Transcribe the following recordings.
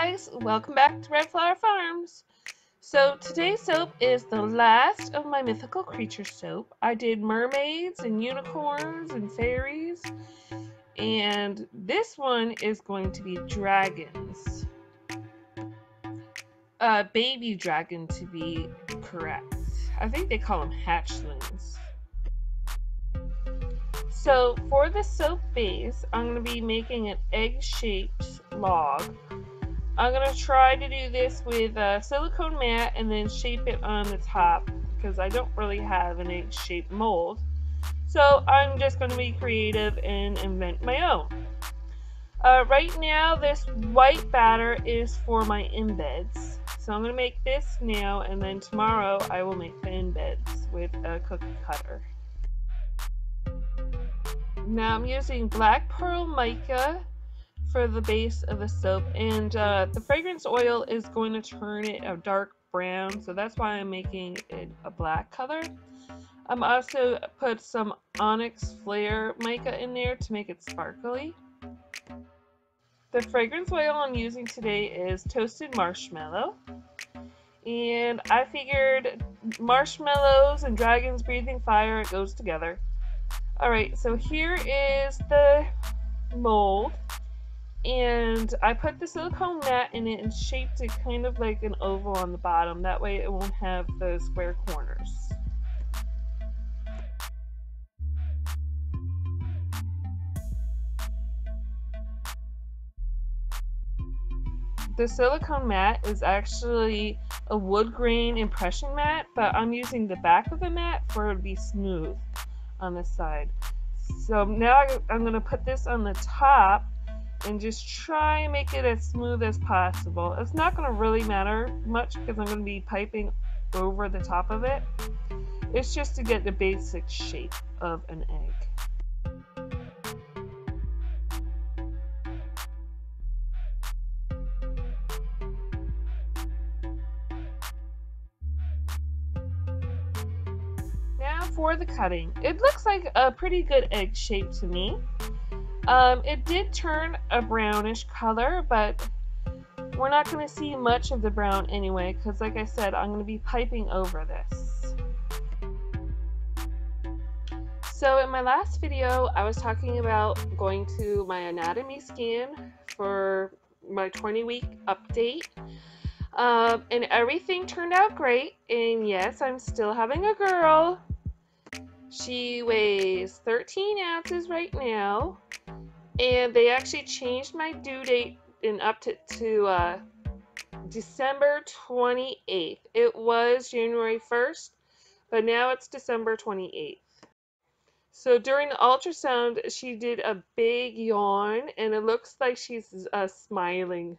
guys, welcome back to Red Flower Farms. So today's soap is the last of my mythical creature soap. I did mermaids and unicorns and fairies, and this one is going to be dragons. Baby dragon to be correct. I think they call them hatchlings. So for the soap base, I'm going to be making an egg-shaped log. I'm going to try to do this with a silicone mat and then shape it on the top because I don't really have an egg-shaped mold. So I'm just going to be creative and invent my own. Right now this white batter is for my embeds. So I'm going to make this now, and then tomorrow I will make the embeds with a cookie cutter. Now I'm using black pearl mica for the base of the soap, and the fragrance oil is going to turn it a dark brown, so that's why I'm making it a black color. I'm also put some onyx flare mica in there to make it sparkly. The fragrance oil I'm using today is toasted marshmallow, and I figured marshmallows and dragons breathing fire, it goes together. Alright, so here is the mold, and I put the silicone mat in it and shaped it kind of like an oval on the bottom. That way it won't have those square corners. The silicone mat is actually a wood grain impression mat, but I'm using the back of the mat for it to be smooth on this side. So now I'm going to put this on the top and just try and make it as smooth as possible. It's not going to really matter much because I'm going to be piping over the top of it. It's just to get the basic shape of an egg. For the cutting, it looks like a pretty good egg shape to me. It did turn a brownish color, but we're not going to see much of the brown anyway because, like I said, I'm going to be piping over this. So in my last video I was talking about going to my anatomy scan for my 20-week update, and everything turned out great, and yes, I'm still having a girl. She weighs 13 ounces right now, and they actually changed my due date up to December 28th. It was January 1st, but now it's December 28th. So during the ultrasound, she did a big yawn, and it looks like she's smiling.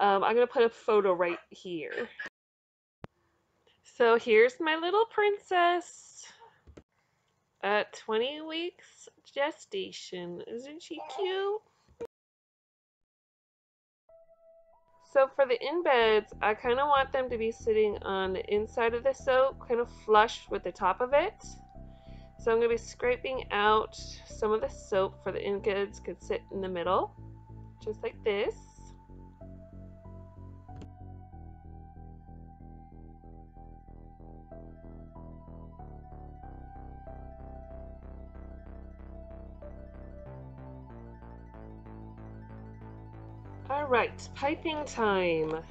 I'm going to put a photo right here. So here's my little princess. At 20 weeks gestation. Isn't she cute? So for the embeds, I kind of want them to be sitting on the inside of the soap, kind of flush with the top of it. So I'm going to be scraping out some of the soap for the embeds could sit in the middle, just like this. Alright, piping time.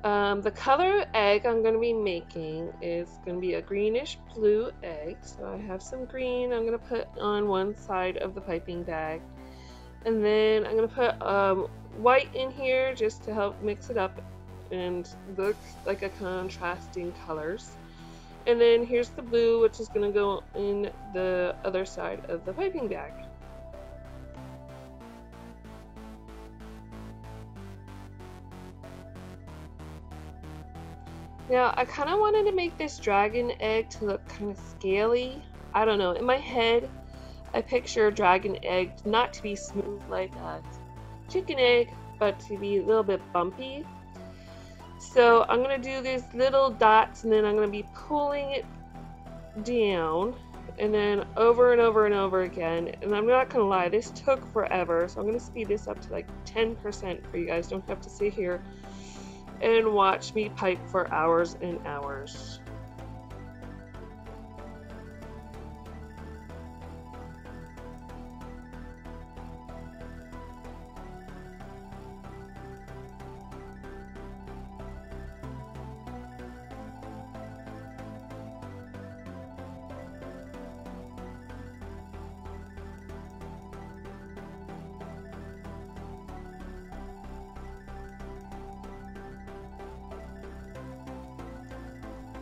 The color egg I'm going to be making is going to be a greenish blue egg. So I have some green I'm going to put on one side of the piping bag. And then I'm going to put white in here just to help mix it up and look like a contrasting colors. And then here's the blue, which is going to go in the other side of the piping bag. Now, I kind of wanted to make this dragon egg to look kind of scaly. I don't know. In my head, I picture a dragon egg not to be smooth like a chicken egg, but to be a little bit bumpy. So I'm going to do these little dots, and then I'm going to be pulling it down and then over and over and over again. And I'm not gonna lie, this took forever, so I'm gonna speed this up to like 10% for you guys. Don't have to sit here and watch me pipe for hours and hours.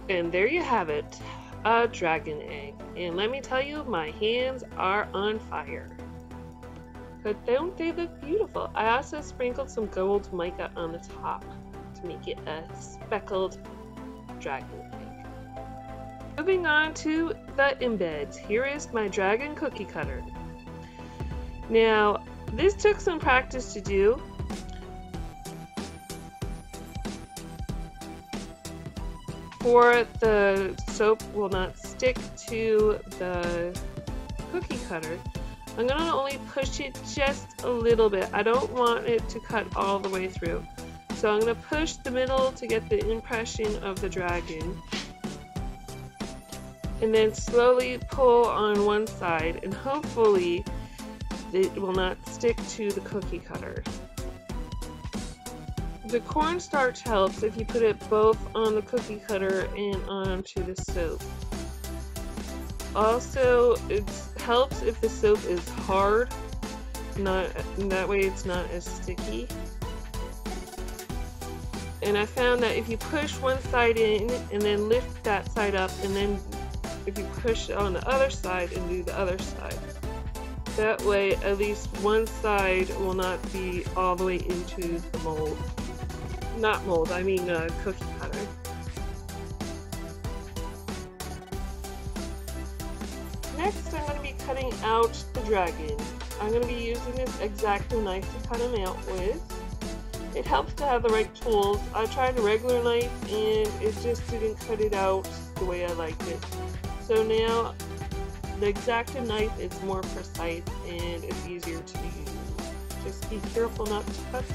And there you have it, a dragon egg. And let me tell you, my hands are on fire. But don't they look beautiful? I also sprinkled some gold mica on the top to make it a speckled dragon egg. Moving on to the embeds. Here is my dragon cookie cutter. Now, this took some practice to do. For the soap will not stick to the cookie cutter, I'm going to only push it just a little bit. I don't want it to cut all the way through. So I'm going to push the middle to get the impression of the dragon. And then slowly pull on one side, and hopefully it will not stick to the cookie cutter. The cornstarch helps if you put it both on the cookie cutter and onto the soap. Also, it helps if the soap is hard, that way it's not as sticky. And I found that if you push one side in and then lift that side up, and then if you push on the other side and do the other side, that way at least one side will not be all the way into the mold. Not mold, I mean cookie cutter. Next, I'm going to be cutting out the dragon. I'm going to be using this X-Acto knife to cut him out with. It helps to have the right tools. I tried a regular knife and it just didn't cut it out the way I liked it. So now the X-Acto knife is more precise and it's easier to use. Just be careful not to touch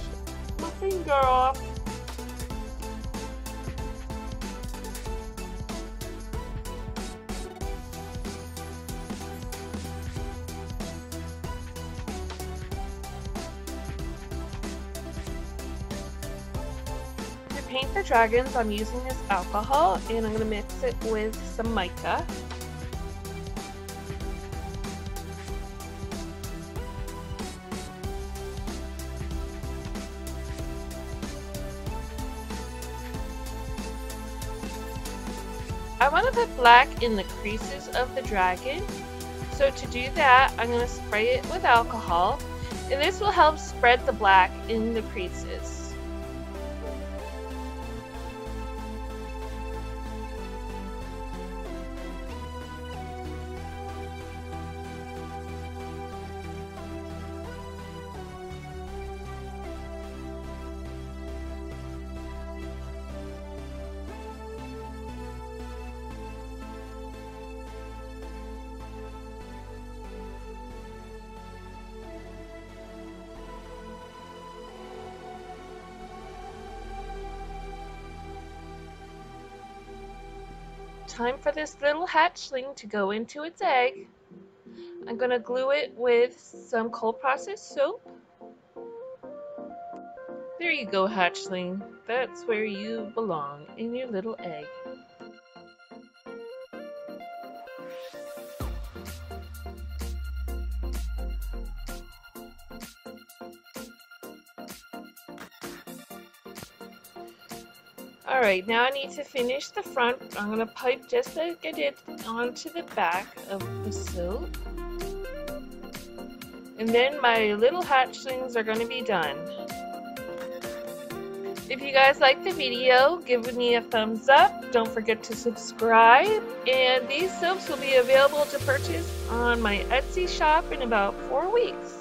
my finger off. To paint the dragons, I'm using this alcohol and I'm going to mix it with some mica. I want to put black in the creases of the dragon, so to do that I'm going to spray it with alcohol, and this will help spread the black in the creases. Time for this little hatchling to go into its egg. I'm going to glue it with some cold processed soap. There you go, hatchling. That's where you belong, in your little egg. Alright, now I need to finish the front. I'm going to pipe just like I did onto the back of the soap. And then my little hatchlings are going to be done. If you guys like the video, give me a thumbs up. Don't forget to subscribe. And these soaps will be available to purchase on my Etsy shop in about 4 weeks.